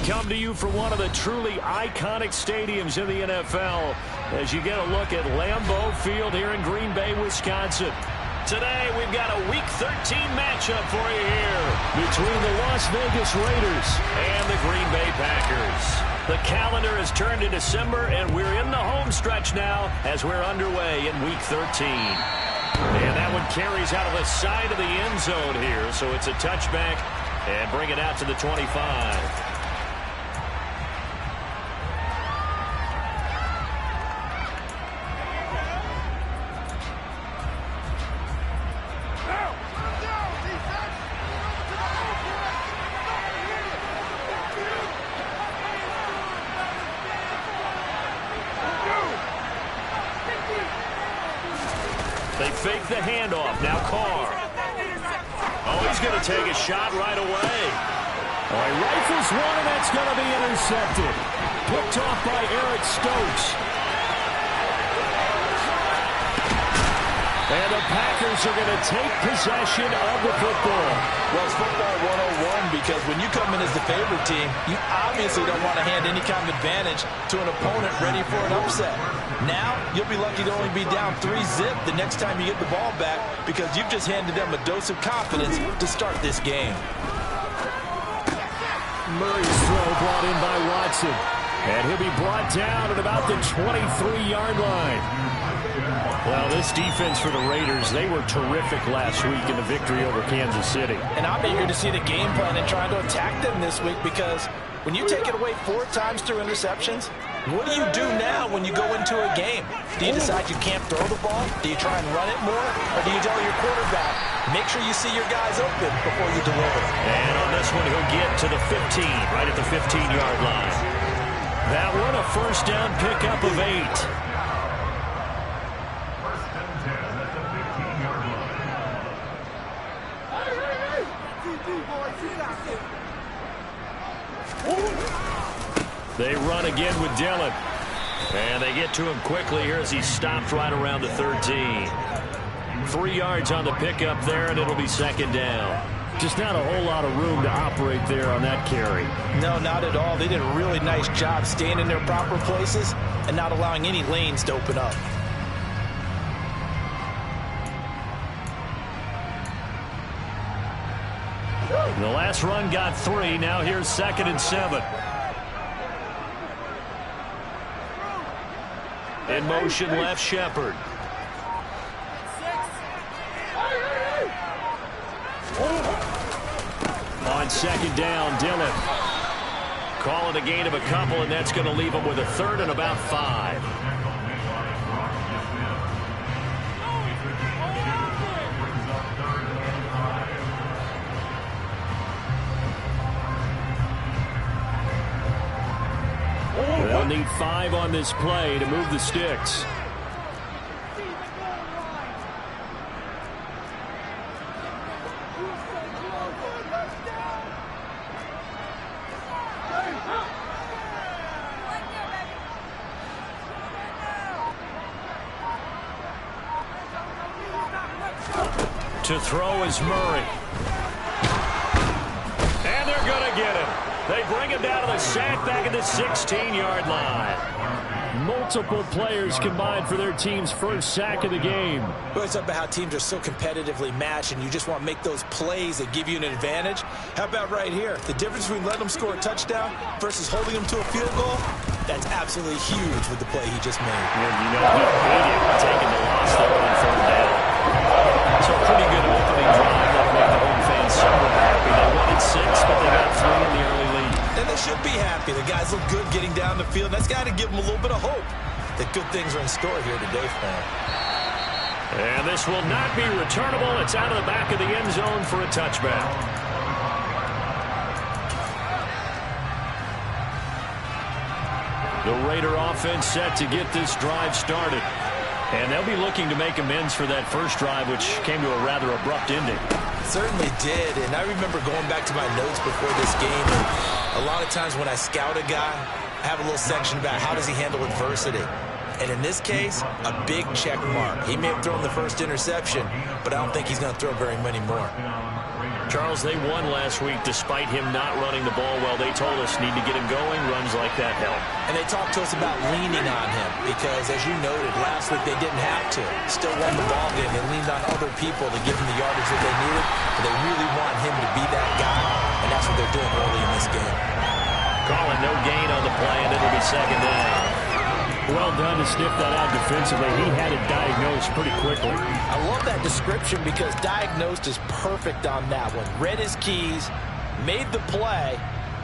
come to you from one of the truly iconic stadiums in the NFL as you get a look at Lambeau Field here in Green Bay, Wisconsin. Today, we've got a Week 13 matchup for you here between the Las Vegas Raiders and the Green Bay Packers. The calendar has turned to December, and we're in the home stretch now as we're underway in Week 13. And that one carries out of the side of the end zone here, so it's a touchback and bring it out to the 25. They fake the handoff. Now Carr. Oh, he's going to take a shot right away. Oh, he rifles one, and that's going to be intercepted. Picked off by Eric Stokes. And the Packers are going to take possession of the football. Well, it's football 101 because when you come in as the favorite team, you obviously don't want to hand any kind of advantage to an opponent ready for an upset. Now, you'll be lucky to only be down 3-zip the next time you get the ball back because you've just handed them a dose of confidence to start this game. Murray's throw brought in by Watson. And he'll be brought down at about the 23-yard line. Well, this defense for the Raiders, they were terrific last week in the victory over Kansas City. And I'm eager to see the game plan and trying to attack them this week because when you take it away 4 times through interceptions, what do you do now when you go into a game? Do you decide you can't throw the ball? Do you try and run it more? Or do you tell your quarterback, make sure you see your guys open before you deliver? And on this one, he'll get to the 15, right at the 15-yard line. That one, a first down pickup of 8. They run again with Dillon. And they get to him quickly here as he stopped right around the 13. 3 yards on the pickup there, and it'll be second down. Just not a whole lot of room to operate there on that carry. No, not at all. They did a really nice job staying in their proper places and not allowing any lanes to open up. The last run got 3. Now here's 2nd and 7. In motion, left Shepard. On 2nd down, Dillon. Call it a gain of a couple, and that's going to leave him with a 3rd and about 5. They'll need 5 on this play to move the sticks. To throw is Murray. And they're going to get him. They bring him down to the sack back at the 16-yard line. Multiple players combined for their team's first sack of the game. Well, it's about how teams are so competitively matched, and you just want to make those plays that give you an advantage. How about right here? The difference between letting them score a touchdown versus holding them to a field goal, that's absolutely huge with the play he just made. Well, you know, he hated taking the loss there on 3rd down. So a pretty good opening drive that made the home fans somewhat happy. They won at 6, but they got 3 in the early lead. And they should be happy. The guys look good getting down the field. That's got to give them a little bit of hope that good things are in store here today for them. And this will not be returnable. It's out of the back of the end zone for a touchback. The Raider offense set to get this drive started. And they'll be looking to make amends for that first drive, which came to a rather abrupt ending. Certainly did, and I remember going back to my notes before this game, and a lot of times when I scout a guy, I have a little section about how does he handle adversity. And in this case, a big check mark. He may have thrown the first interception, but I don't think he's going to throw very many more. Charles, they won last week despite him not running the ball well. They told us need to get him going. Runs like that help. And they talked to us about leaning on him because, as you noted, last week they didn't have to. Still won the ball game. They leaned on other people to give him the yardage that they needed. But they really want him to be that guy, and that's what they're doing early in this game. Calling no gain on the play, and it'll be second down. Well done to sniff that out defensively. He had it diagnosed pretty quickly. I love that description because diagnosed is perfect on that one. Read his keys, made the play,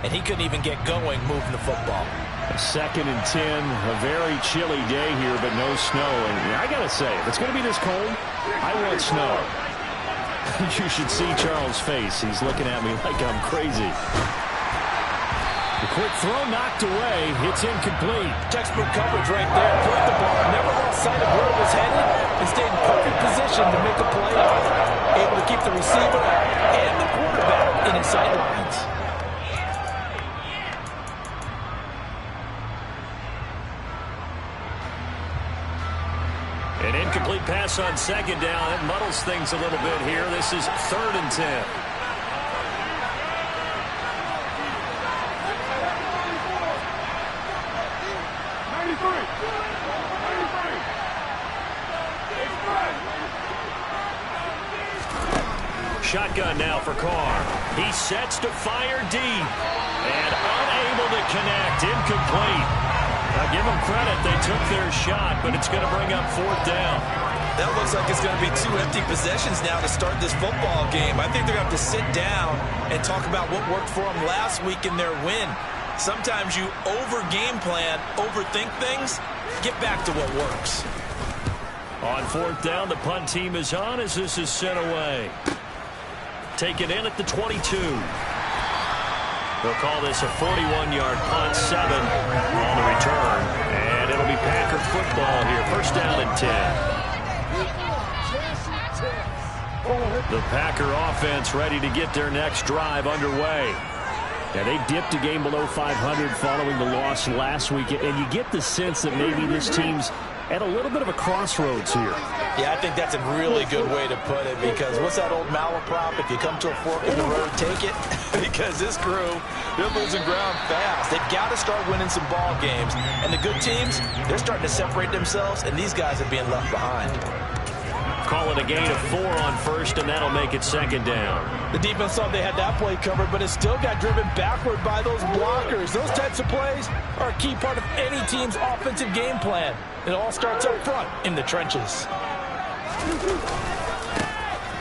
and he couldn't even get going moving the football. A 2nd and 10, a very chilly day here, but no snow. And I got to say, if it's going to be this cold, I want snow. You should see Charles' face. He's looking at me like I'm crazy. The quick throw knocked away. It's incomplete. Textbook coverage right there. Put the ball. Never lost sight of where it was headed and stayed in perfect position to make a play. Able to keep the receiver and the quarterback in his sightlines. An incomplete pass on second down. It muddles things a little bit here. This is 3rd and 10. Shotgun now for Carr. He sets to fire deep. And unable to connect. Incomplete. Now give them credit. They took their shot, but it's going to bring up 4th down. That looks like it's going to be 2 empty possessions now to start this football game. I think they're going to have to sit down and talk about what worked for them last week in their win. Sometimes you over-game plan, overthink things. Get back to what works. On 4th down, the punt team is on as this is sent away. Taken in at the 22. They'll call this a 41-yard punt, 7 on the return. And it'll be Packer football here. 1st down and 10. The Packer offense ready to get their next drive underway. Yeah, they dipped a game below 500 following the loss last week. And you get the sense that maybe this team's at a little bit of a crossroads here. Yeah, I think that's a really good way to put it because what's that old malaprop? If you come to a fork in the road, take it. Because this crew, they're losing ground fast. They've got to start winning some ball games. And the good teams, they're starting to separate themselves, and these guys are being left behind. Call it a gain of 4 on 1st, and that'll make it 2nd down. The defense thought they had that play covered, but it still got driven backward by those blockers. Those types of plays are a key part of any team's offensive game plan. It all starts up front in the trenches.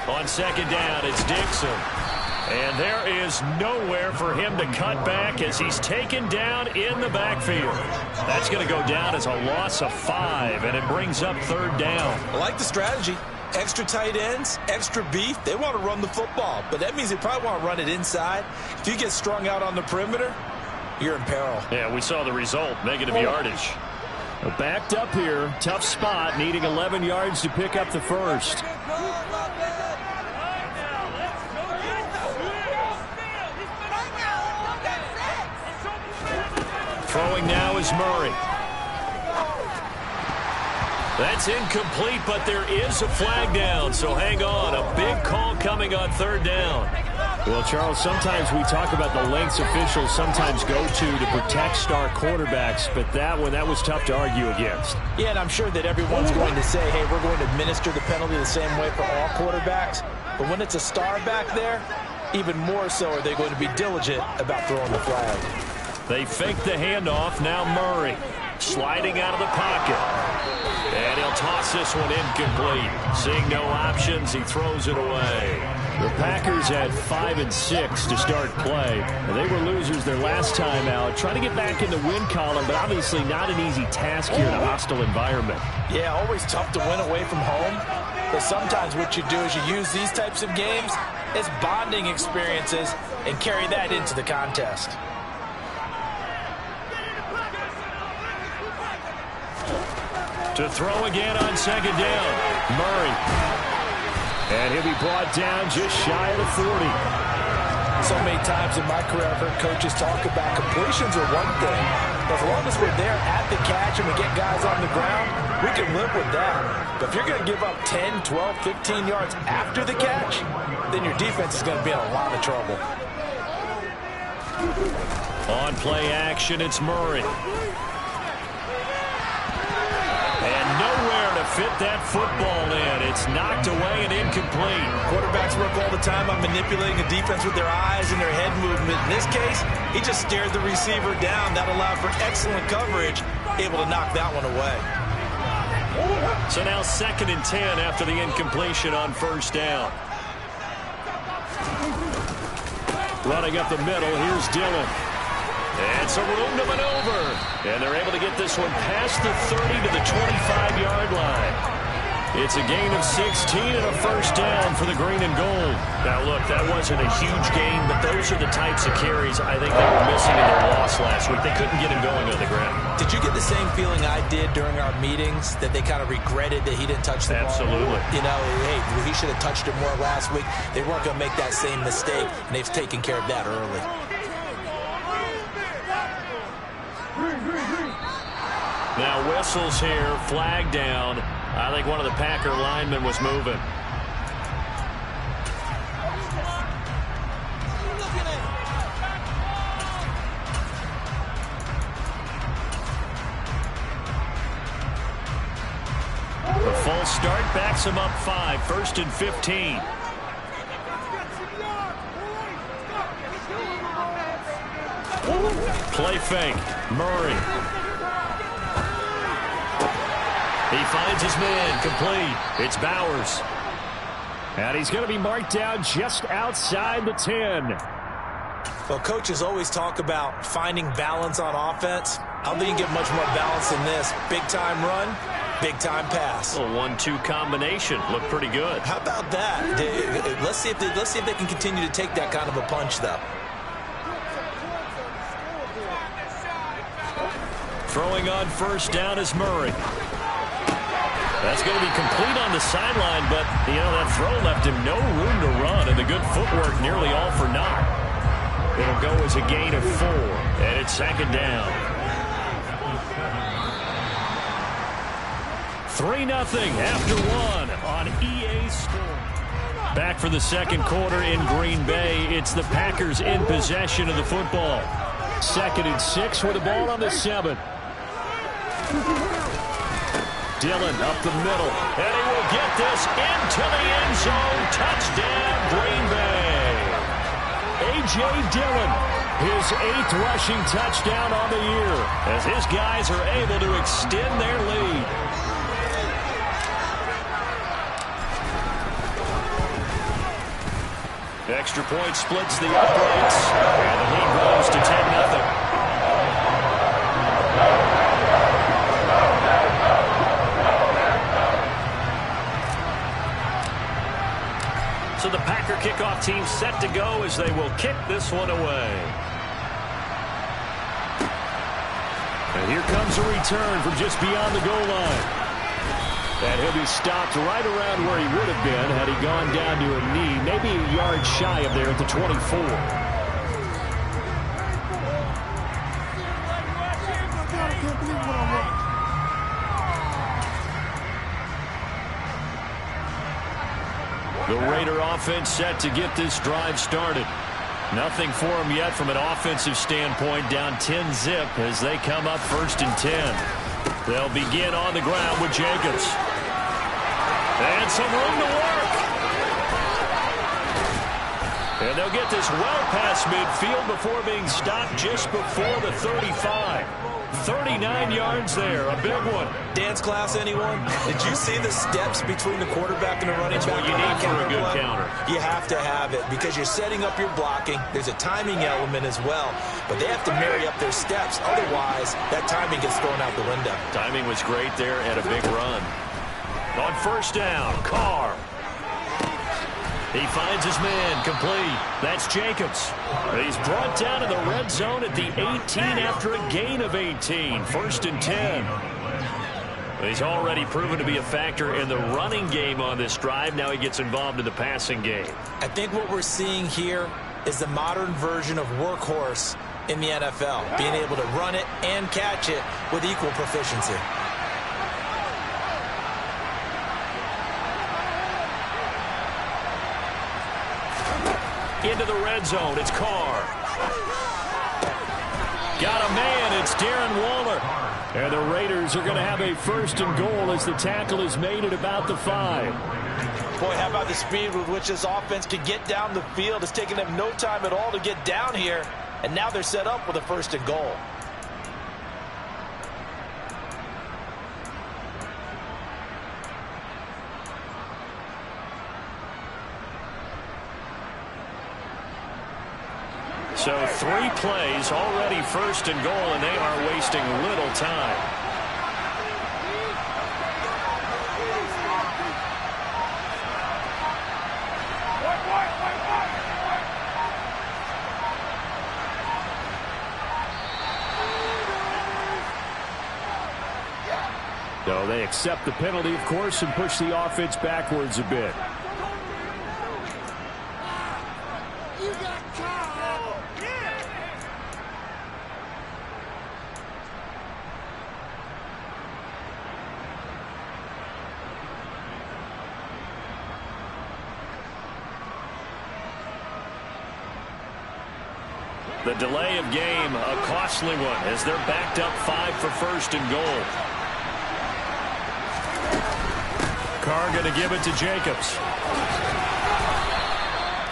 On 2nd down, it's Dixon. And there is nowhere for him to cut back as he's taken down in the backfield. That's going to go down as a loss of 5, and it brings up 3rd down. I like the strategy. Extra tight ends, extra beef. They want to run the football, but that means they probably want to run it inside. If you get strung out on the perimeter, you're in peril. Yeah, we saw the result, negative yardage. Backed up here, tough spot, needing 11 yards to pick up the 1st. Throwing now is Murray. That's incomplete, but there is a flag down, so hang on. A big call coming on 3rd down. Well, Charles, sometimes we talk about the lengths officials sometimes go to protect star quarterbacks, but that one, that was tough to argue against. Yeah, and I'm sure that everyone's going to say, hey, we're going to administer the penalty the same way for all quarterbacks. But when it's a star back there, even more so are they going to be diligent about throwing the flag. They fake the handoff. Now Murray sliding out of the pocket. And he'll toss this one incomplete. Seeing no options, he throws it away. The Packers had 5 and 6 to start play. And they were losers their last time out. Trying to get back in the win column, but obviously not an easy task here in a hostile environment. Yeah, always tough to win away from home. But sometimes what you do is you use these types of games as bonding experiences and carry that into the contest. To throw again on 2nd down. Murray. And he'll be brought down just shy of the 40. So many times in my career I've heard coaches talk about completions are one thing. But as long as we're there at the catch and we get guys on the ground, we can live with that. But if you're going to give up 10, 12, 15 yards after the catch, then your defense is going to be in a lot of trouble. On play action, it's Murray. And nowhere to fit that football in. It's knocked away and incomplete. Quarterbacks work all the time on manipulating the defense with their eyes and their head movement. In this case, he just stared the receiver down. That allowed for excellent coverage, able to knock that one away. So now 2nd and 10 after the incompletion on first down. Running up the middle, here's Dillon. And some room to maneuver. And they're able to get this one past the 30 to the 25-yard line. It's a gain of 16 and a first down for the green and gold. Now, look, that wasn't a huge gain, but those are the types of carries I think they were missing in their loss last week. They couldn't get him going on the ground. Did you get the same feeling I did during our meetings, that they kind of regretted that he didn't touch the ball? Absolutely. You know, hey, he should have touched it more last week. They weren't going to make that same mistake, and they've taken care of that early. Now whistles here, flag down. I think one of the Packer linemen was moving. The full start backs him up 5, 1st and 15. Play fake, Murray. He finds his man, complete. It's Bowers. And he's going to be marked down just outside the 10. Well, coaches always talk about finding balance on offense. I don't think you can get much more balance than this. Big-time run, big-time pass. A 1-2 combination. Looked pretty good. How about that? Let's see if they can continue to take that kind of a punch, though. Throwing on first down is Murray. That's going to be complete on the sideline, but, you know, that throw left him no room to run, and the good footwork nearly all for naught. It'll go as a gain of 4, and it's 2nd down. 3-0 after 1 on EA Sports. Back for the 2nd quarter in Green Bay. It's the Packers in possession of the football. 2nd and 6 with the ball on the 7. Dillon up the middle, and he will get this into the end zone. Touchdown, Green Bay. A.J. Dillon, his 8th rushing touchdown on the year, as his guys are able to extend their lead. Extra point splits the uprights, and the lead grows to 10-0. So the Packer kickoff team set to go as they will kick this one away. And here comes a return from just beyond the goal line. And he'll be stopped right around where he would have been had he gone down to a knee, maybe a yard shy of there at the 24. The Raider offense set to get this drive started. Nothing for them yet from an offensive standpoint, down 10-zip as they come up 1st and 10. They'll begin on the ground with Jacobs. And some room to work. And they'll get this well past midfield before being stopped just before the 35. 39 yards there, a big one. Dance class, anyone? Did you see the steps between the quarterback and the running back? That's what you need for a good counter. You have to have it because you're setting up your blocking. There's a timing element as well, but they have to marry up their steps. Otherwise, that timing gets thrown out the window. Timing was great there and a big run. On first down, Carr. He finds his man, complete. That's Jacobs. He's brought down in the red zone at the 18 after a gain of 18. 1st and 10. He's already proven to be a factor in the running game on this drive. Now he gets involved in the passing game. I think what we're seeing here is the modern version of workhorse in the NFL, being able to run it and catch it with equal proficiency. into the red zone. It's Carr. Got a man. It's Darren Waller. And the Raiders are going to have a 1st and goal as the tackle is made at about the 5. Boy, how about the speed with which this offense can get down the field? It's taken them no time at all to get down here. And now they're set up with a 1st and goal. So 3 plays, already 1st and goal, and they are wasting little time. So they accept the penalty, of course, and push the offense backwards a bit. The delay of game, a costly one, as they're backed up 5 for 1st and goal. Carr going to give it to Jacobs.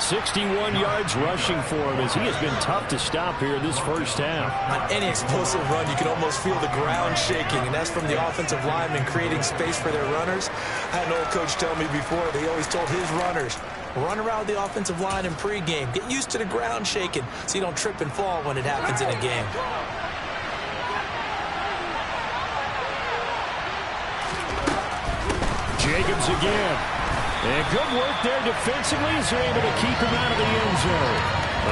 61 yards rushing for him as he has been tough to stop here this first half. On any explosive run, you can almost feel the ground shaking, and that's from the offensive linemen creating space for their runners. I had an old coach tell me before, they always told his runners, run around the offensive line in pregame. Get used to the ground shaking so you don't trip and fall when it happens in a game. Jacobs again. And good work there defensively as they're able to keep him out of the end zone.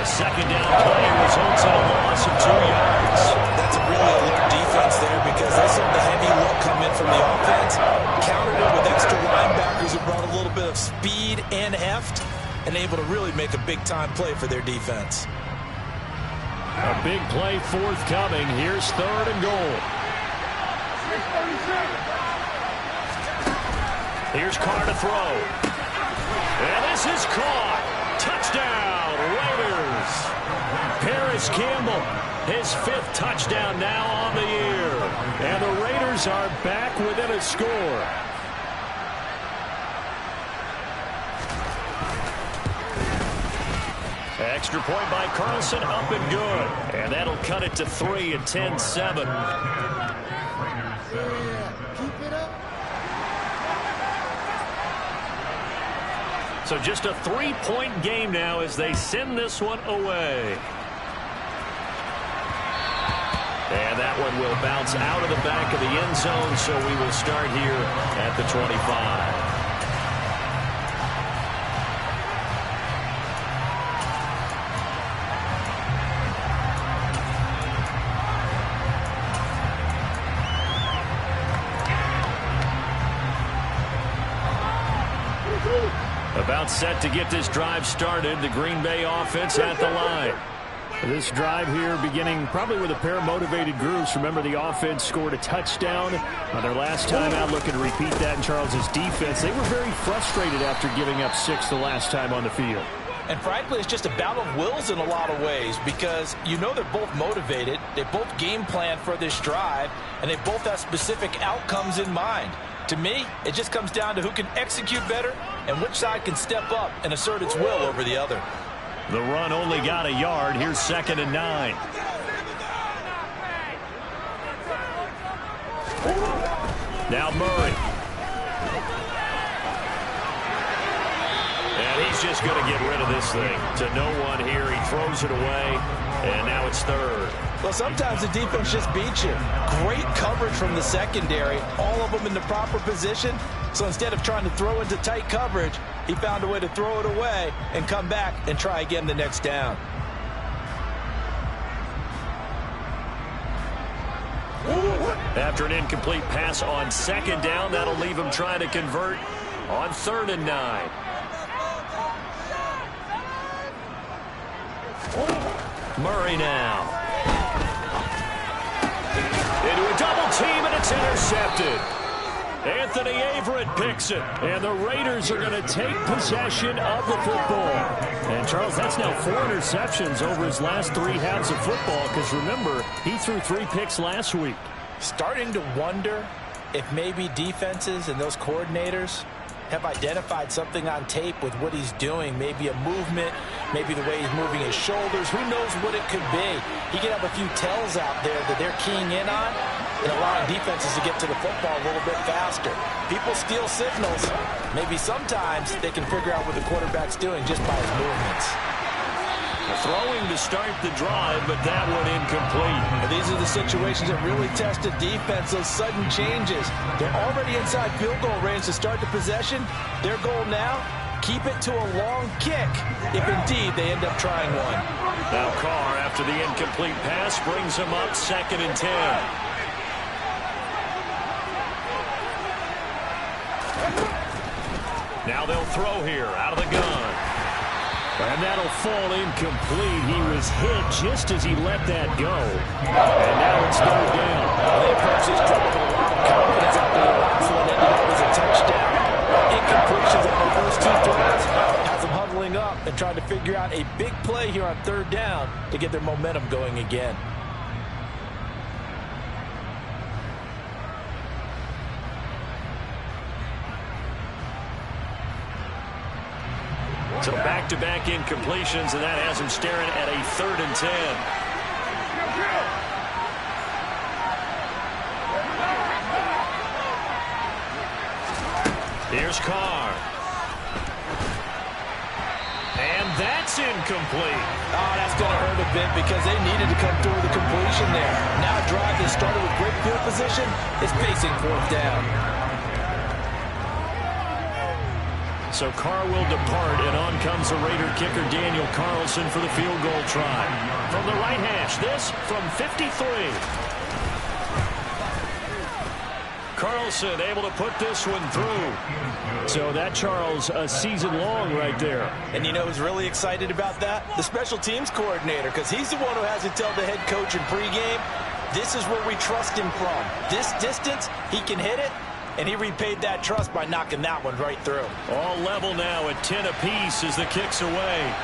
A 2nd down play results in a loss of 2 yards. That's a really alert defense there because they saw the heavy look come in from the offense, countered it with extra linebackers who brought a little bit of speed and heft, and able to really make a big-time play for their defense. A big play forthcoming. Here's 3rd and goal. Here's Carr to throw. And this is caught. Touchdown, Raiders. Paris Campbell, his 5th touchdown now on the year. And the Raiders are back within a score. Extra point by Carlson, up and good. And that'll cut it to 3 at 10-7. Keep it up. So just a 3-point game now as they send this one away. And that one will bounce out of the back of the end zone, so we will start here at the 25. About set to get this drive started. The Green Bay offense at the line. This drive here beginning probably with a pair of motivated groups. Remember, the offense scored a touchdown on their last time out. Looking to repeat that in Charles's defense. They were very frustrated after giving up 6 the last time on the field. And frankly, it's just a battle of wills in a lot of ways because you know they're both motivated. They both game plan for this drive, and they both have specific outcomes in mind. To me, it just comes down to who can execute better and which side can step up and assert its will over the other. The run only got a yard. Here's 2nd and 9. Now Murray. And he's just going to get rid of this thing. To no one here. He throws it away. And now it's 3rd. Well, sometimes the defense just beats you. Great coverage from the secondary. All of them in the proper position. So instead of trying to throw into tight coverage, he found a way to throw it away and come back and try again the next down. After an incomplete pass on 2nd down, that'll leave him trying to convert on 3rd and 9. Murray now. Into a double team, and it's intercepted. Anthony Averett picks it. And the Raiders are going to take possession of the football. And, Charles, that's now 4 interceptions over his last 3 halves of football because, remember, he threw 3 picks last week. Starting to wonder if maybe defenses and those coordinators have identified something on tape with what he's doing. Maybe a movement, maybe the way he's moving his shoulders. Who knows what it could be? He could have a few tells out there that they're keying in on and allowing defenses to get to the football a little bit faster. People steal signals. Maybe sometimes they can figure out what the quarterback's doing just by his movements. Throwing to start the drive, but that one incomplete. And these are the situations that really test a defense, those sudden changes. They're already inside field goal range to start the possession. Their goal now, keep it to a long kick, if indeed they end up trying one. Now Carr, after the incomplete pass, brings him up 2nd and 10. Now they'll throw here, out of the gun. And that'll fall incomplete. He was hit just as he let that go. And now it's 3rd down. They approach this drive with a lot of confidence after the last one ended up as a touchdown. Incompletions on the first 2 throws has them huddling up and trying to figure out a big play here on 3rd down to get their momentum going again. So back-to-back incompletions, and that has him staring at a 3rd and 10. Here's Carr. And that's incomplete. Oh, that's going to hurt a bit because they needed to come through with a completion there. Now a drive that started with great field position is facing 4th down. So Carr will depart, and on comes the Raider kicker Daniel Carlson for the field goal try. From the right hash, this from 53. Carlson able to put this one through. So that, Charles, a season long right there. And you know who's really excited about that? The special teams coordinator, because he's the one who has to tell the head coach in pregame, this is where we trust him from. This distance, he can hit it. And he repaid that trust by knocking that one right through. All level now at 10 apiece as the kick's away.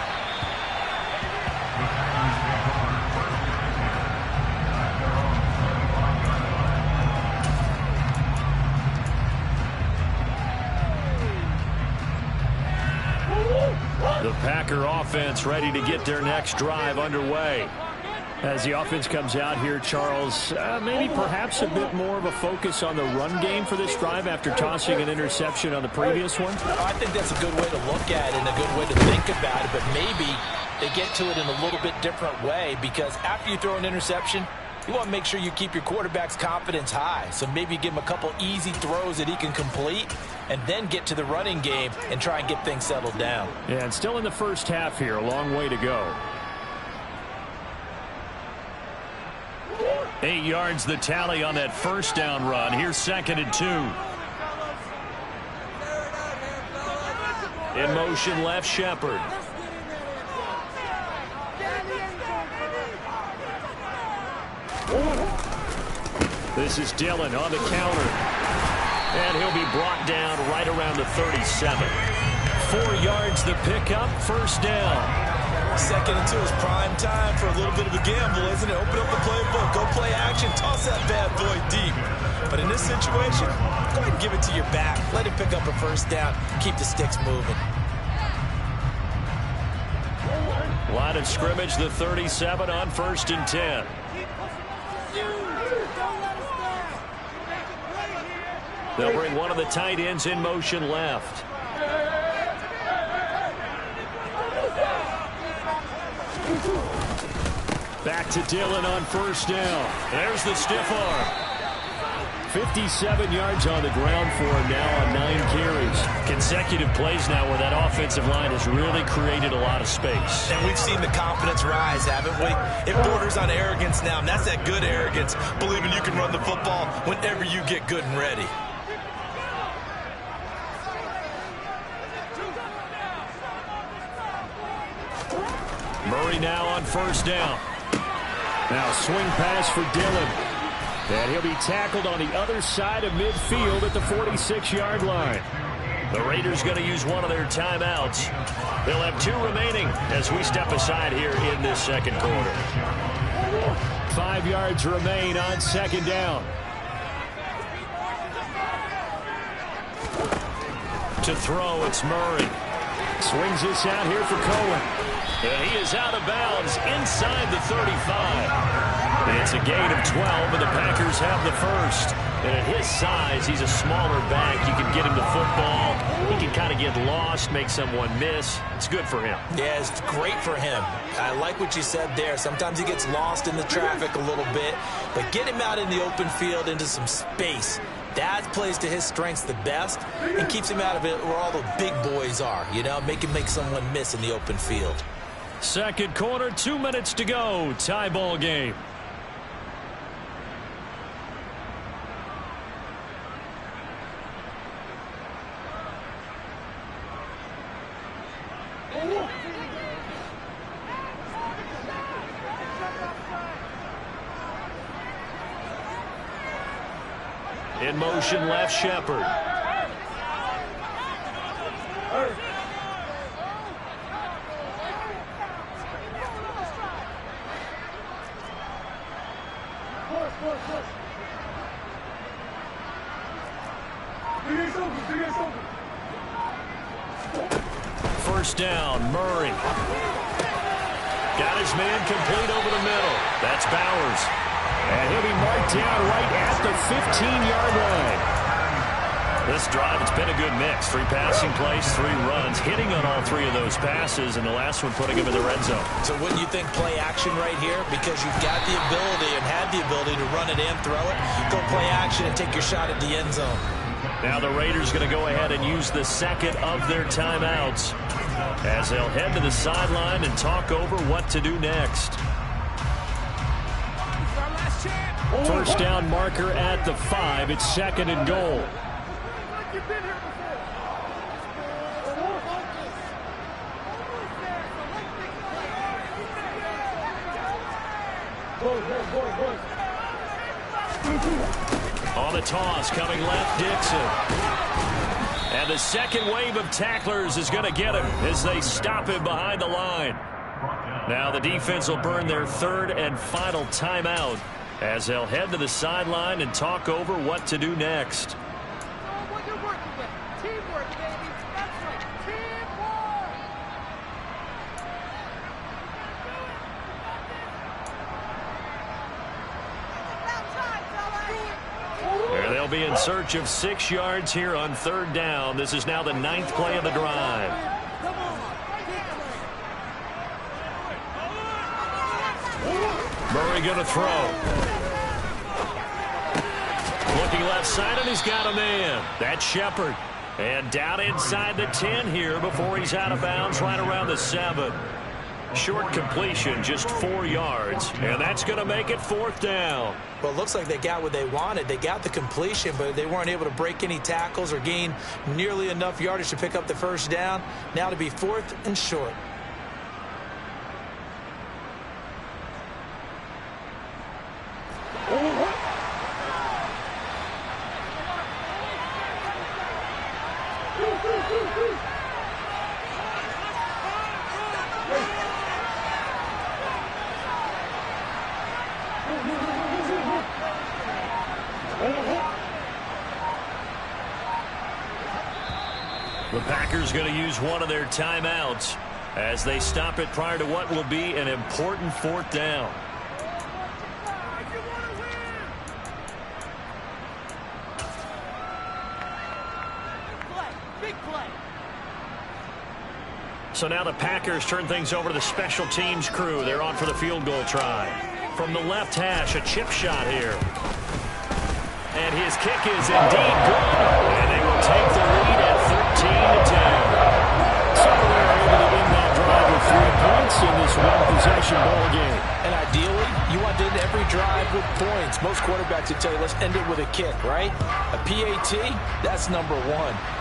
The Packer offense ready to get their next drive underway. As the offense comes out here, Charles, maybe perhaps a bit more of a focus on the run game for this drive after tossing an interception on the previous one? I think that's a good way to look at it and a good way to think about it, but maybe they get to it in a little bit different way because after you throw an interception, you want to make sure you keep your quarterback's confidence high. So maybe give him a couple easy throws that he can complete and then get to the running game and try and get things settled down. Yeah, and still in the first half here, a long way to go. 8 yards the tally on that 1st down run. Here's 2nd and 2. In motion left, Shepard. This is Dillon on the counter. And he'll be brought down right around the 37. 4 yards the pickup, 1st down. 2nd and 2 is prime time for a little bit of a gamble, isn't it? Open up the playbook, go play action, toss that bad boy deep. But in this situation, go ahead and give it to your back. Let him pick up a 1st down, keep the sticks moving. Line of scrimmage, the 37 on 1st and 10. They'll bring one of the tight ends in motion left. Back to Dillon on 1st down. There's the stiff arm. 57 yards on the ground for him now on 9 carries. Consecutive plays now where that offensive line has really created a lot of space. And we've seen the confidence rise, haven't we? It borders on arrogance now, and that's that good arrogance, believing you can run the football whenever you get good and ready. Murray now on 1st down. Now swing pass for Dillon. And he'll be tackled on the other side of midfield at the 46-yard line. The Raiders going to use one of their timeouts. They'll have 2 remaining as we step aside here in this second quarter. 5 yards remain on second down. To throw, it's Murray. Swings this out here for Cohen. And he is out of bounds inside the 35. It's a gain of 12, and the Packers have the first. And at his size, he's a smaller back. You can get him the football. He can kind of get lost, make someone miss. It's good for him. Yeah, it's great for him. I like what you said there. Sometimes he gets lost in the traffic a little bit, but get him out in the open field into some space. That plays to his strengths the best and keeps him out of it where all the big boys are. You know, make someone miss in the open field. Second quarter, 2 minutes to go. Tie ball game. In motion, left Shepard. First down, Murray. Got his man complete over the middle. That's Bowers. And he'll be marked down right at the 15-yard line. This drive, it's been a good mix. 3 passing plays, 3 runs, hitting on all 3 of those passes, and the last one putting him in the red zone. So wouldn't you think play action right here? Because you've got the ability and had the ability to run it and throw it. Go play action and take your shot at the end zone. Now the Raiders going to go ahead and use the second of their timeouts as they'll head to the sideline and talk over what to do next. First down marker at the 5. It's second and goal. On the toss, coming left, Dixon. And the second wave of tacklers is going to get him as they stop him behind the line. Now the defense will burn their third and final timeout as they'll head to the sideline and talk over what to do next. They'll be in search of 6 yards here on third down. This is now the 9th play of the drive. Murray going to throw. Looking left side, and he's got a man. That's Shepard. And down inside the 10 here before he's out of bounds right around the 7. Short completion, just 4 yards, and that's going to make it 4th down. Well, it looks like they got what they wanted. They got the completion, but they weren't able to break any tackles or gain nearly enough yardage to pick up the first down. Now to be 4th and short. The Packers going to use one of their timeouts as they stop it prior to what will be an important 4th down. Big play. So now the Packers turn things over to the special teams crew. They're on for the field goal try. From the left hash, a chip shot here. And his kick is indeed good. And they will take the lead at 13-10. So they're able to win that drive with 3 points in this one-possession ball game. And ideally, you want to end every drive with points. Most quarterbacks would tell you, let's end it with a kick, right? A PAT, that's number 1.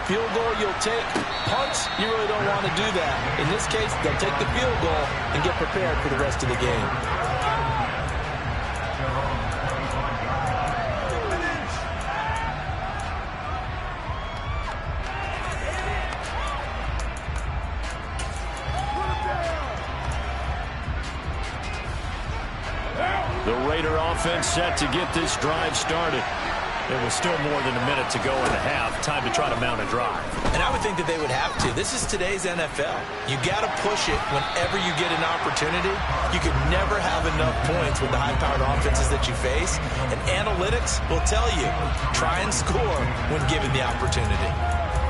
Field goal, you'll take. Punts, you really don't want to do that. In this case, they'll take the field goal and get prepared for the rest of the game. The Raider offense set to get this drive started. There was still more than a minute to go in the half. Time to try to mount a drive. And I would think that they would have to. This is today's NFL. You got to push it whenever you get an opportunity. You could never have enough points with the high-powered offenses that you face. And analytics will tell you, try and score when given the opportunity.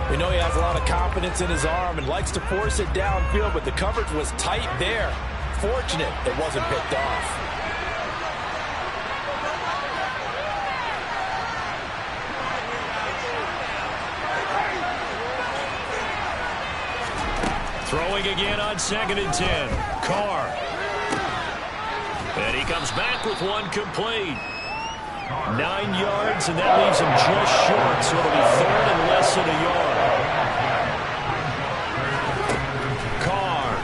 We know he has a lot of confidence in his arm and likes to force it downfield, but the coverage was tight there. Fortunate it wasn't picked off. Throwing again on 2nd and 10. Carr. And he comes back with one complete. 9 yards, and that leaves him just short, so it'll be 3rd and less than a yard. Carr.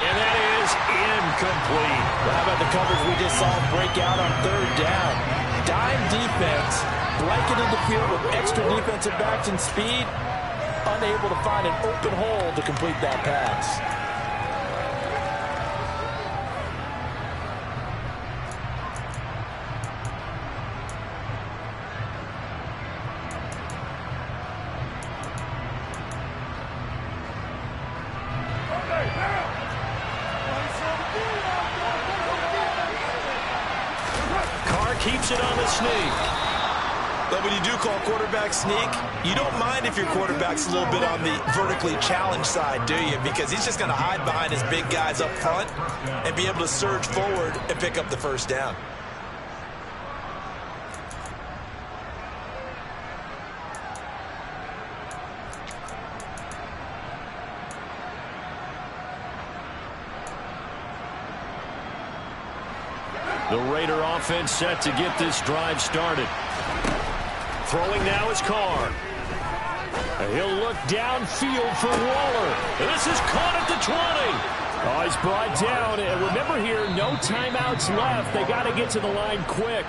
And that is incomplete. How about the coverage we just saw break out on 3rd down? Dime defense, blanketed the field with extra defensive backs and speed, unable to find an open hole to complete that pass. Carr keeps it on the sneak. But when you do call quarterback sneak, you don't mind if your quarterback's a little bit on the vertically challenged side, do you? Because he's just going to hide behind his big guys up front and be able to surge forward and pick up the first down. The Raider offense set to get this drive started. Throwing now is Carr. He'll look downfield for Waller. This is caught at the 20. Oh, he's brought down. And remember here, no timeouts left. They got to get to the line quick.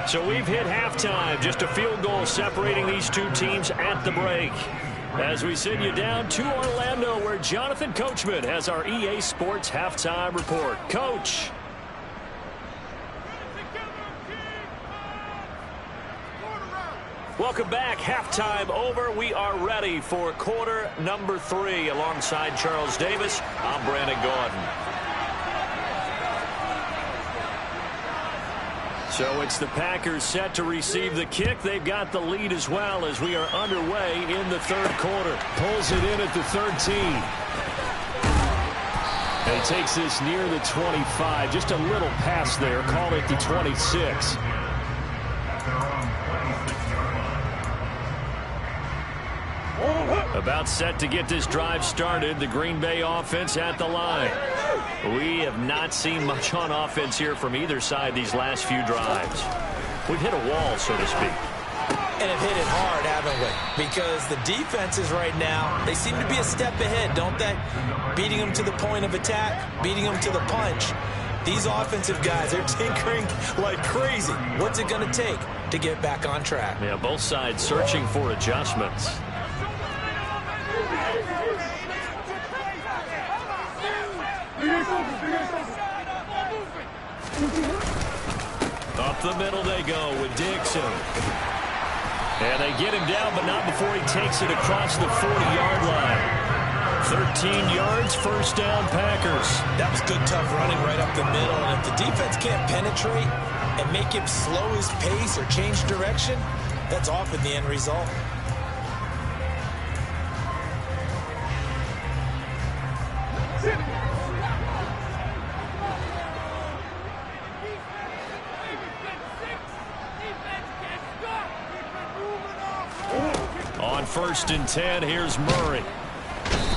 So we've hit halftime. Just a field goal separating these two teams at the break. As we send you down to Orlando, where Jonathan Coachman has our EA Sports halftime report. Coach. Welcome back. Halftime over. We are ready for quarter number 3. Alongside Charles Davis, I'm Brandon Gordon. So it's the Packers set to receive the kick. They've got the lead as well as we are underway in the 3rd quarter. Pulls it in at the 13. And he takes this near the 25. Just a little pass there. Call it the 26. About set to get this drive started. The Green Bay offense at the line. We have not seen much on offense here from either side these last few drives. We've hit a wall, so to speak. And have hit it hard, haven't we? Because the defenses right now, they seem to be a step ahead, don't they? Beating them to the point of attack, beating them to the punch. These offensive guys, they're tinkering like crazy. What's it going to take to get back on track? Yeah, both sides searching for adjustments. Up the middle they go with Dixon. And they get him down, but not before he takes it across the 40-yard line. 13 yards, first down, Packers. That was good, tough running right up the middle. And if the defense can't penetrate and make him slow his pace or change direction, that's often the end result. On 1st and 10, here's Murray.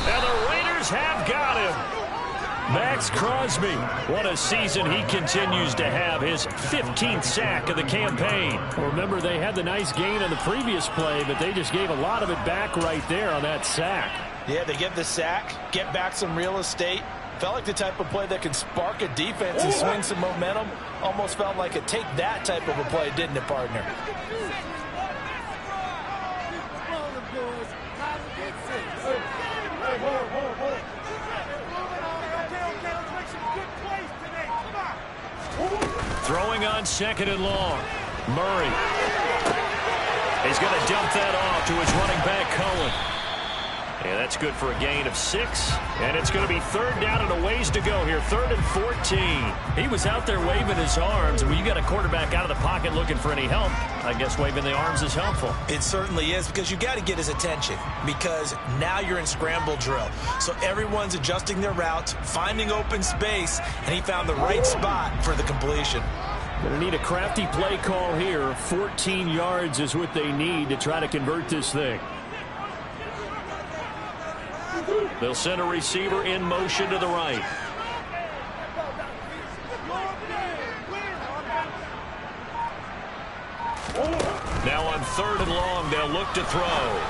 And the Raiders have got him. Max Crosby. What a season he continues to have. His 15th sack of the campaign. Well, remember, they had the nice gain on the previous play, but they just gave a lot of it back right there on that sack. Yeah, they get the sack, get back some real estate. Felt like the type of play that can spark a defense and swing some momentum. Almost felt like a take that type of a play, didn't it, partner? Throwing on 2nd and long. Murray. He's going to dump that off to his running back, Cohen. And that's good for a gain of 6. And it's going to be 3rd down and a ways to go here. 3rd and 14. He was out there waving his arms. And when you got a quarterback out of the pocket looking for any help, I guess waving the arms is helpful. It certainly is, because you got to get his attention, because now you're in scramble drill. So everyone's adjusting their routes, finding open space, and he found the right spot for the completion. Going to need a crafty play call here. 14 yards is what they need to try to convert this thing. They'll send a receiver in motion to the right. Now on 3rd and long, they'll look to throw.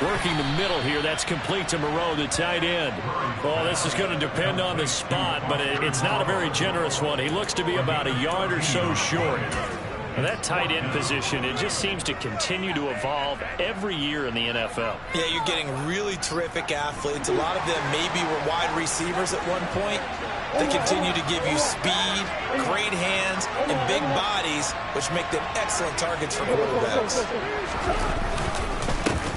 Working the middle here, that's complete to Moreau, the tight end. Oh, this is going to depend on the spot, but it's not a very generous one. He looks to be about a yard or so short. And that tight end position, it just seems to continue to evolve every year in the NFL. Yeah, you're getting really terrific athletes. A lot of them maybe were wide receivers at one point. They continue to give you speed, great hands, and big bodies, which make them excellent targets for quarterbacks.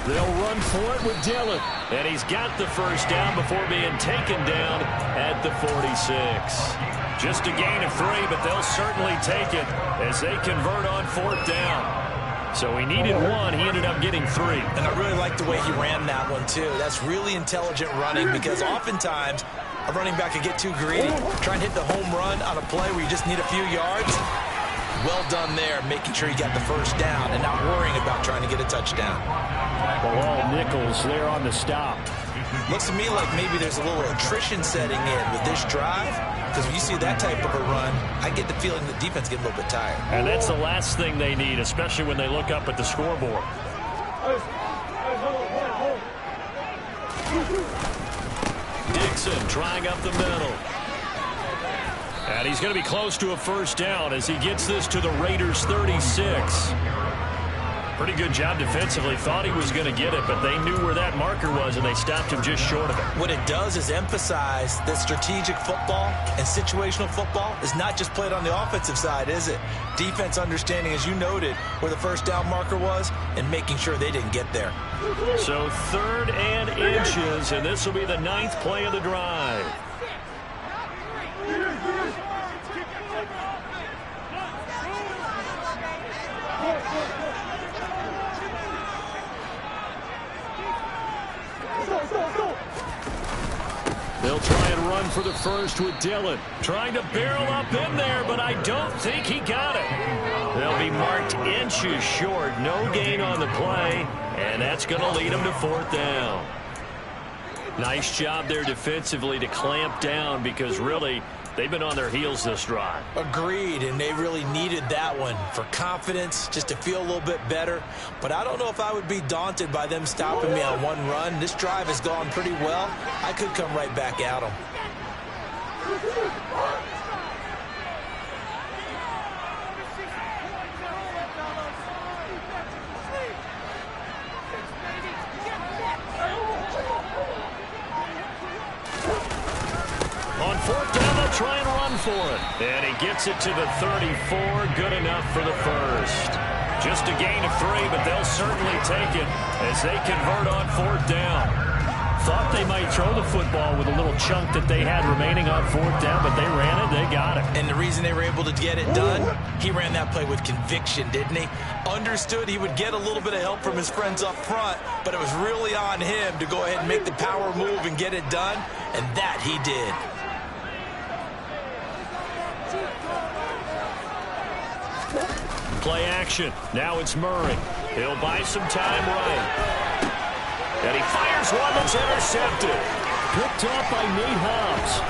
They'll run for it with Dillon. And he's got the first down before being taken down at the 46. Just a gain of 3, but they'll certainly take it as they convert on 4th down. So he needed 1. He ended up getting 3. And I really like the way he ran that one, too. That's really intelligent running, because oftentimes a running back can get too greedy. Try and hit the home run on a play where you just need a few yards. Well done there, making sure you got the first down and not worrying about trying to get a touchdown. Well, all Nichols there on the stop. Looks to me like maybe there's a little attrition setting in with this drive, because when you see that type of a run, I get the feeling the defense getting a little bit tired. And that's the last thing they need, especially when they look up at the scoreboard. Dixon trying up the middle. And he's going to be close to a first down as he gets this to the Raiders' 36. Pretty good job defensively. Thought he was going to get it, but they knew where that marker was, and they stopped him just short of it. What it does is emphasize that strategic football and situational football is not just played on the offensive side, is it? Defense understanding, as you noted, where the first down marker was and making sure they didn't get there. So 3rd and inches, and this will be the 9th play of the drive. They'll try and run for the first with Dillon. Trying to barrel up in there, but I don't think he got it. They'll be marked inches short. No gain on the play, and that's going to lead them to 4th down. Nice job there defensively to clamp down, because really they've been on their heels this drive. Agreed, and they really needed that one for confidence, just to feel a little bit better. But I don't know if I would be daunted by them stopping me on one run. This drive has gone pretty well. I could come right back at them. On 4th down, they'll try and run for it. And he gets it to the 34. Good enough for the first. Just a gain of 3, but they'll certainly take it as they convert on 4th down. Thought they might throw the football with a little chunk that they had remaining on 4th down, but they ran it, they got it. And the reason they were able to get it done, he ran that play with conviction, didn't he? Understood he would get a little bit of help from his friends up front, but it was really on him to go ahead and make the power move and get it done, and that he did. Play action. Now it's Murray. He'll buy some time right. And he fires one that's intercepted. Picked up by Nate Hobbs.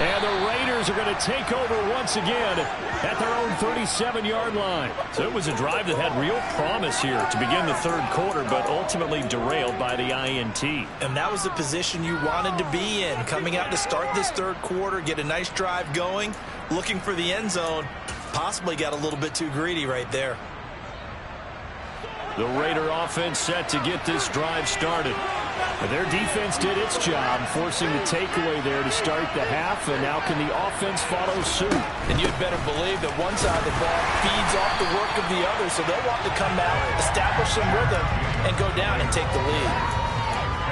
And the Raiders are going to take over once again at their own 37-yard line. So it was a drive that had real promise here to begin the 3rd quarter, but ultimately derailed by the INT. And that was the position you wanted to be in, coming out to start this 3rd quarter, get a nice drive going, looking for the end zone. Possibly got a little bit too greedy right there. The Raider offense set to get this drive started. But their defense did its job, forcing the takeaway there to start the half, and now can the offense follow suit? And you'd better believe that one side of the ball feeds off the work of the other, so they'll want to come out, establish some rhythm, and go down and take the lead.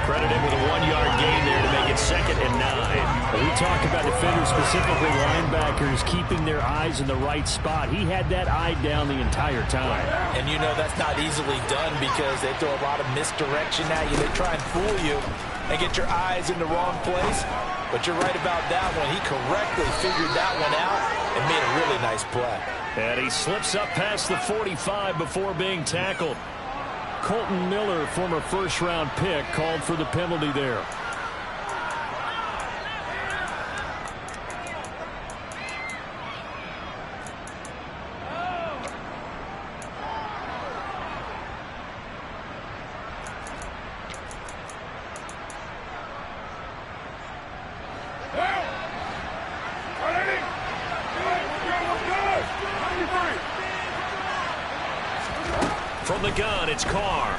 Credited with a 1-yard gain there to make it 2nd and 9. We talk about defenders, specifically linebackers, keeping their eyes in the right spot. He had that eye down the entire time. And you know that's not easily done because they throw a lot of misdirection at you. They try and fool you and get your eyes in the wrong place. But you're right about that one. He correctly figured that one out and made a really nice play. And he slips up past the 45 before being tackled. Colton Miller, former first-round pick, called for the penalty there. From the gun, it's Carr.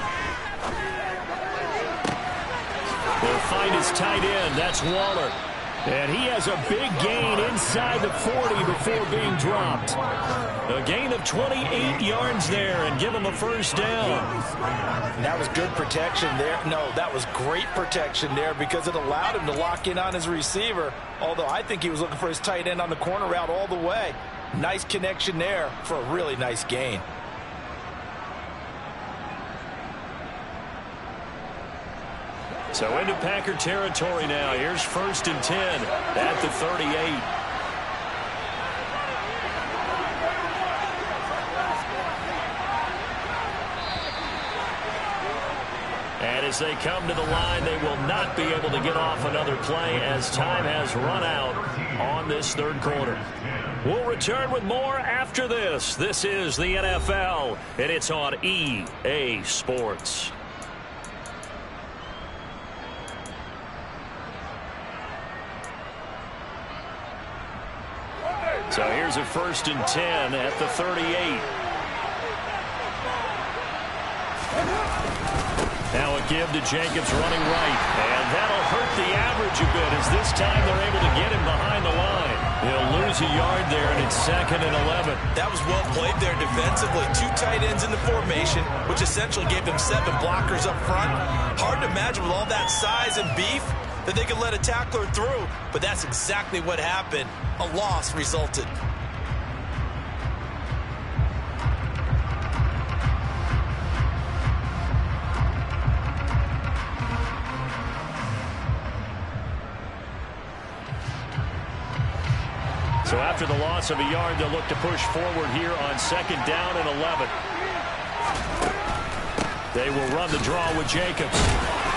They'll find his tight end. That's Waller. And he has a big gain inside the 40 before being dropped. A gain of 28 yards there and give him a first down. That was good protection there. No, that was great protection there because it allowed him to lock in on his receiver, although I think he was looking for his tight end on the corner route all the way. Nice connection there for a really nice gain. So into Packer territory now. Here's 1st and 10 at the 38. And as they come to the line, they will not be able to get off another play as time has run out on this 3rd quarter. We'll return with more after this. This is the NFL, and it's on EA Sports. So here's a 1st and 10 at the 38. Now a give to Jacobs running right. And that'll hurt the average a bit as this time they're able to get him behind the line. He'll lose a yard there, and it's 2nd and 11. That was well played there defensively. 2 tight ends in the formation, which essentially gave them 7 blockers up front. Hard to imagine with all that size and beef that they could let a tackler through, but that's exactly what happened. A loss resulted. So after the loss of a yard, they'll look to push forward here on 2nd down and 11. They will run the draw with Jacobs.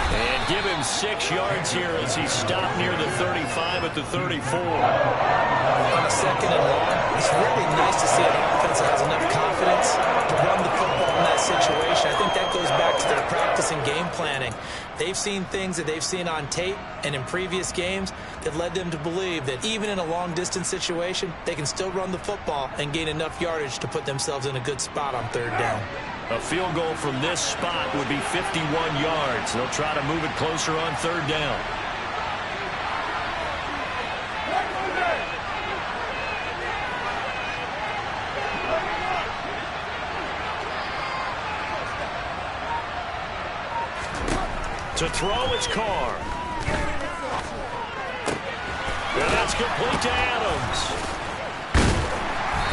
And give him 6 yards here as he stopped near the 35 at the 34. On a 2nd and long, it's really nice to see an offense that has enough confidence to run the football in that situation. I think that goes back to their practice and game planning. They've seen things that they've seen on tape and in previous games that led them to believe that even in a long-distance situation, they can still run the football and gain enough yardage to put themselves in a good spot on 3rd down. A field goal from this spot would be 51 yards. They'll try to move it closer on 3rd down. To throw, it's Carr. And that's complete to Adams.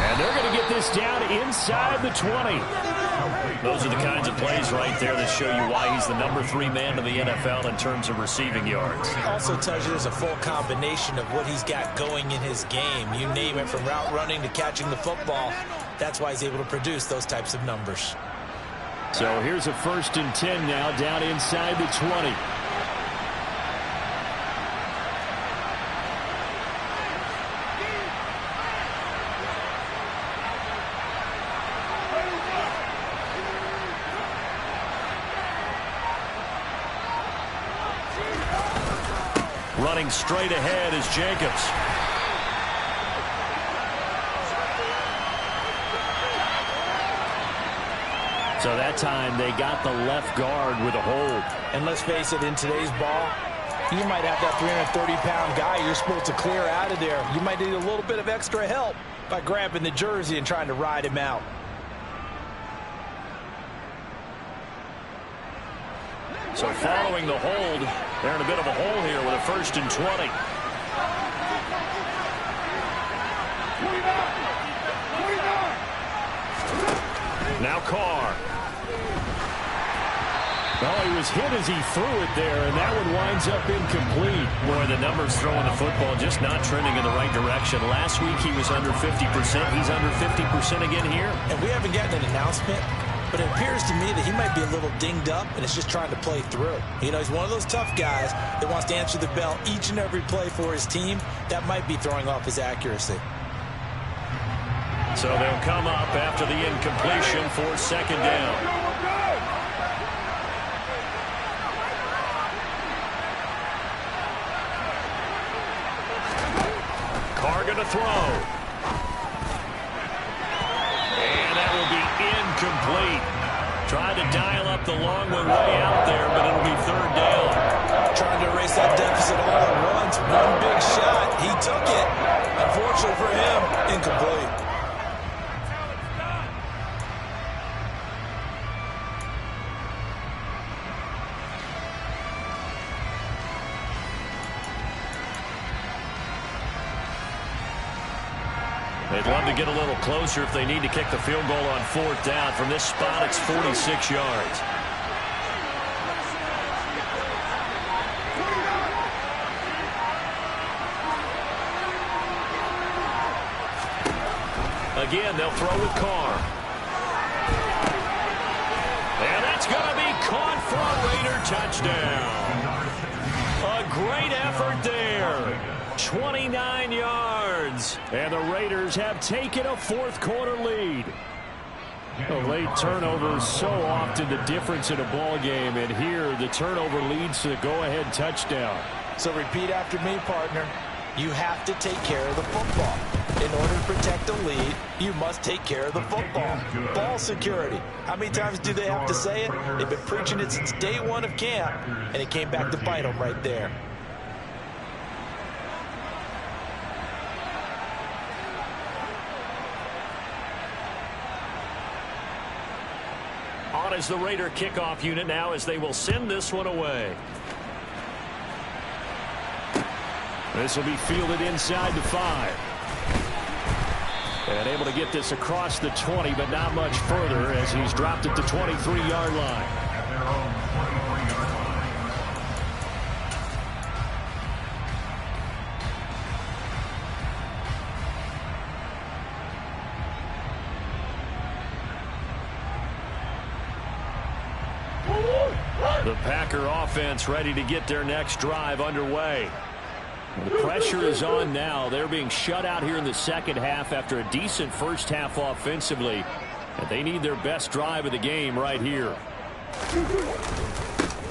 And they're going to get this down inside the 20. Those are the kinds of plays right there that show you why he's the number 3 man in the NFL in terms of receiving yards. Also tells you there's a full combination of what he's got going in his game. You name it, from route running to catching the football. That's why he's able to produce those types of numbers. So here's a 1st and 10 now down inside the 20. Running straight ahead is Jacobs. So that time they got the left guard with a hold. And let's face it, in today's ball, you might have that 330-pound guy you're supposed to clear out of there. You might need a little bit of extra help by grabbing the jersey and trying to ride him out. So following the hold, they're in a bit of a hole here with a 1st and 20. Now Carr. Well, he was hit as he threw it there, and that one winds up incomplete. Boy, the numbers throwing the football just not trending in the right direction. Last week he was under 50%. He's under 50% again here. And we haven't gotten an announcement, but it appears to me that he might be a little dinged up and is just trying to play through. You know, he's one of those tough guys that wants to answer the bell each and every play for his team. That might be throwing off his accuracy. So they'll come up after the incompletion for 2nd down. Carr going to throw. And that will be incomplete. Tried to dial up the long one way out there, but it'll be 3rd down. Trying to erase that deficit all at once. One big shot. He took it. Unfortunately for him, incomplete. They'd love to get a little closer if they need to kick the field goal on 4th down. From this spot, it's 46 yards. Again, they'll throw with Carr. And that's going to be caught for a Raider touchdown. A great effort there. 29 yards. And the Raiders have taken a 4th quarter lead. A late turnover is so often the difference in a ball game, and here the turnover leads to the go-ahead touchdown. So repeat after me, partner. You have to take care of the football. In order to protect the lead, you must take care of the football. Ball security. How many times do they have to say it? They've been preaching it since day one of camp, and it came back to bite them right there. On is the Raider kickoff unit now as they will send this one away. This will be fielded inside the 5. And able to get this across the 20, but not much further as he's dropped at the 23-yard line. The Packer offense ready to get their next drive underway. The pressure is on now. They're being shut out here in the 2nd half after a decent 1st half offensively. And they need their best drive of the game right here.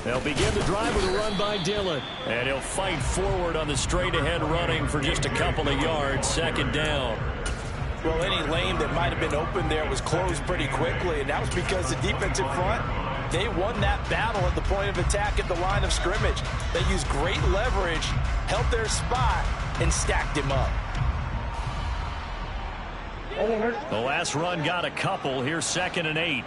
They'll begin the drive with a run by Dillon. And he'll fight forward on the straight-ahead running for just a couple of yards. 2nd down. Well, any lane that might have been open there was closed pretty quickly, and that was because the defensive front, they won that battle at the point of attack at the line of scrimmage. They used great leverage, held their spot, and stacked him up. The last run got a couple. Here's 2nd and 8.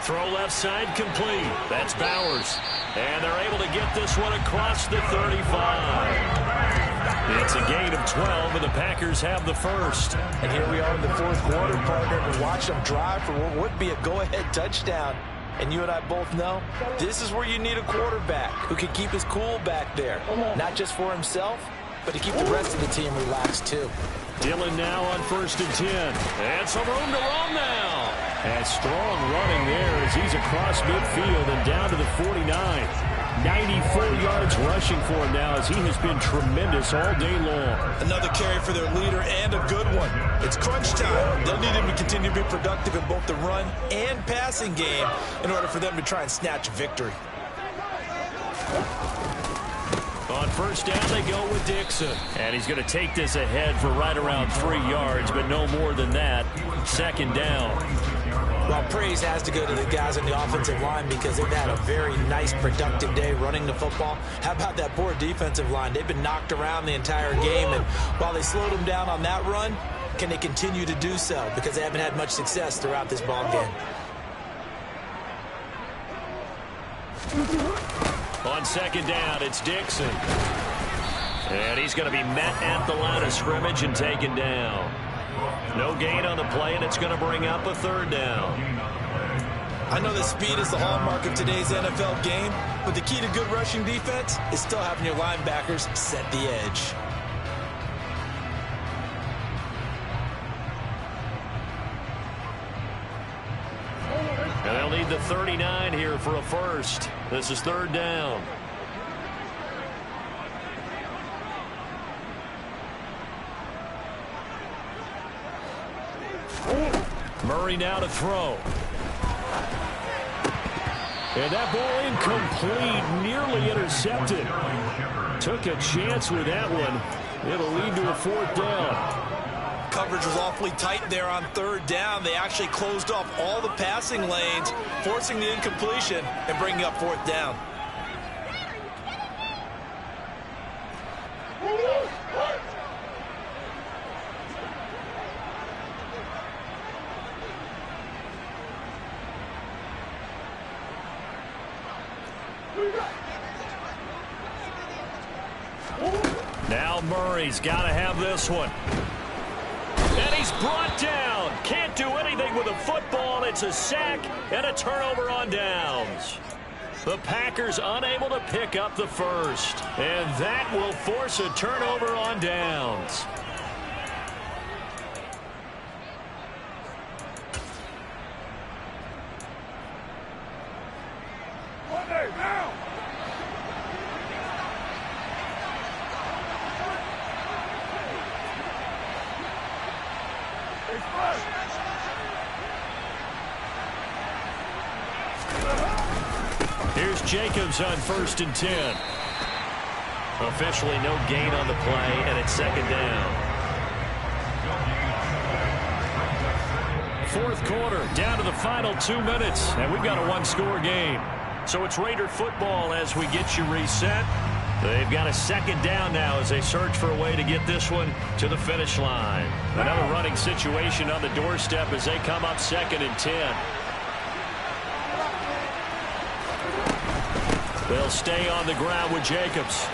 Throw left side complete. That's Bowers. And they're able to get this one across the 35. It's a gain of 12, and the Packers have the 1st. And here we are in the 4th quarter, partner, and watch them drive for what would be a go-ahead touchdown. And you and I both know this is where you need a quarterback who can keep his cool back there. Not just for himself, but to keep the rest of the team relaxed too. Dillon now on 1st and 10. And some room to run now. And strong running there as he's across midfield and down to the 49. 94 yards rushing for him now as he has been tremendous all day long. Another carry for their leader and a good one. It's crunch time. They'll need him to continue to be productive in both the run and passing game in order for them to try and snatch a victory. On first down, they go with Dixon. And he's going to take this ahead for right around 3 yards, but no more than that. Second down. Well, praise has to go to the guys on the offensive line because they've had a very nice, productive day running the football. How about that poor defensive line? They've been knocked around the entire game, and while they slowed them down on that run, can they continue to do so? Because they haven't had much success throughout this ball game. On second down, it's Dixon. And he's going to be met at the line of scrimmage and taken down. No gain on the play, and it's going to bring up a third down. I know that speed is the hallmark of today's NFL game, but the key to good rushing defense is still having your linebackers set the edge. And they'll need the 39 here for a first. This is third down. Murray now to throw. And that ball incomplete, nearly intercepted. Took a chance with that one. It'll lead to a fourth down. Coverage was awfully tight there on third down. They actually closed off all the passing lanes, forcing the incompletion and bringing up fourth down. Now Murray's got to have this one. And he's brought down. Can't do anything with a football. It's a sack and a turnover on downs. The Packers unable to pick up the first. And that will force a turnover on downs. Here's Jacobs on 1st and 10. Officially no gain on the play, and it's second down. Fourth quarter, down to the final 2 minutes, and we've got a one-score game. So it's Raider football as we get you reset. They've got a second down now as they search for a way to get this one to the finish line. Another running situation on the doorstep as they come up 2nd and 10. They'll stay on the ground with Jacobs.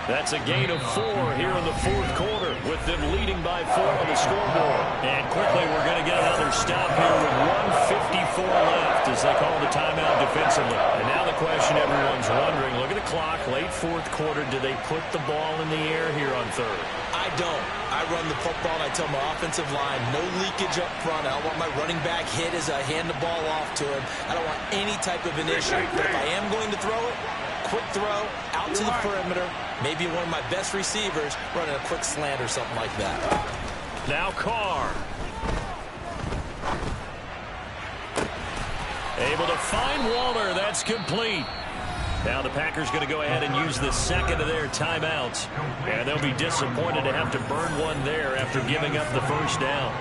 That's a gain of 4 here in the fourth quarter with them leading by 4 on the scoreboard. And quickly we're going to get another stop here with 1:54 left as they call the timeout defensively. And now the question everyone's wondering, look at the clock, late fourth quarter, do they put the ball in the air here on third? I don't. I run the football and I tell my offensive line, no leakage up front. I don't want my running back hit as I hand the ball off to him. I don't want any type of an issue. But if I am going to throw it, quick throw, out to the perimeter, maybe one of my best receivers running a quick slant or something like that. Now Carr. Able to find Waller. That's complete. Now the Packers going to go ahead and use the second of their timeouts. And they'll be disappointed to have to burn one there after giving up the first down.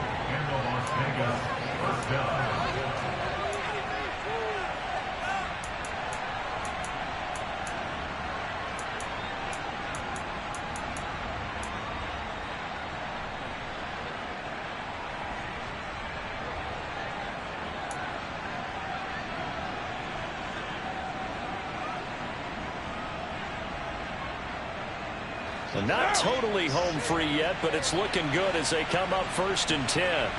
Not totally home free yet, but it's looking good as they come up 1st and 10.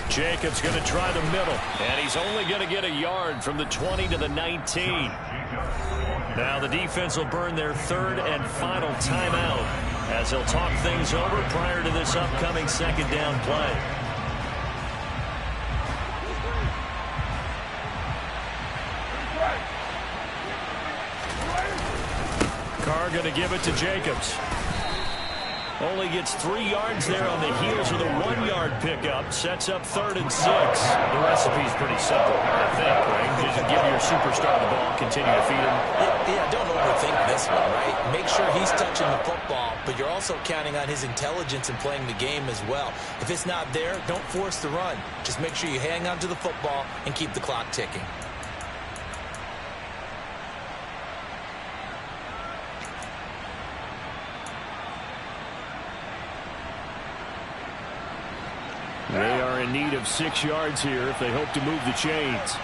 Jacobs going to try the middle, and he's only going to get a yard from the 20 to the 19. Now the defense will burn their third and final timeout as they'll talk things over prior to this upcoming second down play. Carr going to give it to Jacobs. Only gets 3 yards there on the heels of the 1-yard 6-yard pickup sets up 3rd and 6. The recipe's pretty simple, I think, right? Just give your superstar the ball, continue to feed him. Yeah, don't overthink this one, right? Make sure he's touching the football, but you're also counting on his intelligence in playing the game as well. If it's not there, don't force the run. Just make sure you hang on to the football and keep the clock ticking. They are in need of 6 yards here if they hope to move the chains.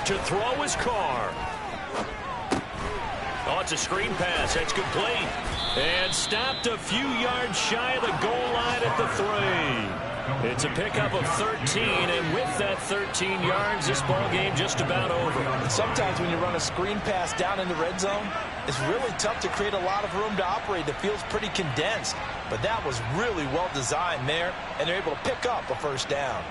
To throw is Carr. Oh, it's a screen pass. That's complete. And stopped a few yards shy of the goal line at the 3. It's a pickup of 13, and with that 13 yards, this ball game just about over. And sometimes when you run a screen pass down in the red zone, it's really tough to create a lot of room to operate. The field's pretty condensed, but that was really well designed there, and they're able to pick up a first down.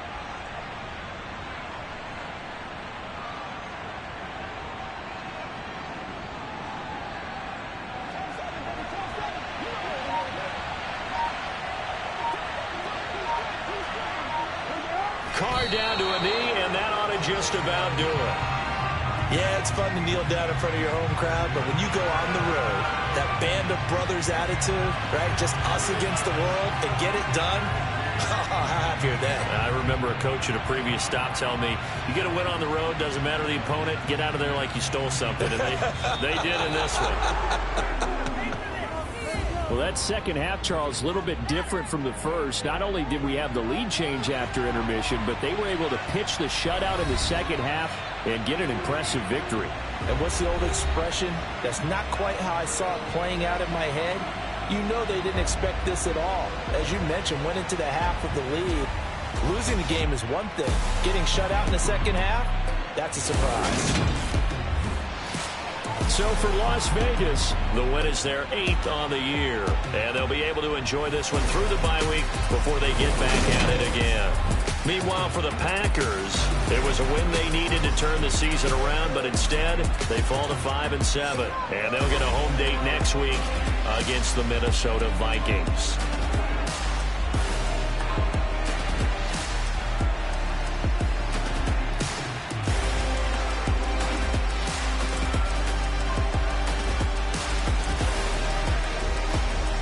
Carr down to a knee, and that ought to just about do it. Yeah, it's fun to kneel down in front of your home crowd, but when you go on the road, that band of brothers attitude, right, just us against the world, and get it done, how happy are they? I remember a coach at a previous stop telling me, you get a win on the road, doesn't matter the opponent, get out of there like you stole something, and they did in this one. Well, that second half, Charles, a little bit different from the first. Not only did we have the lead change after intermission, but they were able to pitch the shutout in the second half and get an impressive victory. And what's the old expression? That's not quite how I saw it playing out in my head. You know they didn't expect this at all. As you mentioned, went into the half with the lead. Losing the game is one thing. Getting shut out in the second half, that's a surprise. So for Las Vegas, the win is their 8th on the year. And they'll be able to enjoy this one through the bye week before they get back at it again. Meanwhile, for the Packers, it was a win they needed to turn the season around, but instead, they fall to 5-7. And they'll get a home date next week against the Minnesota Vikings.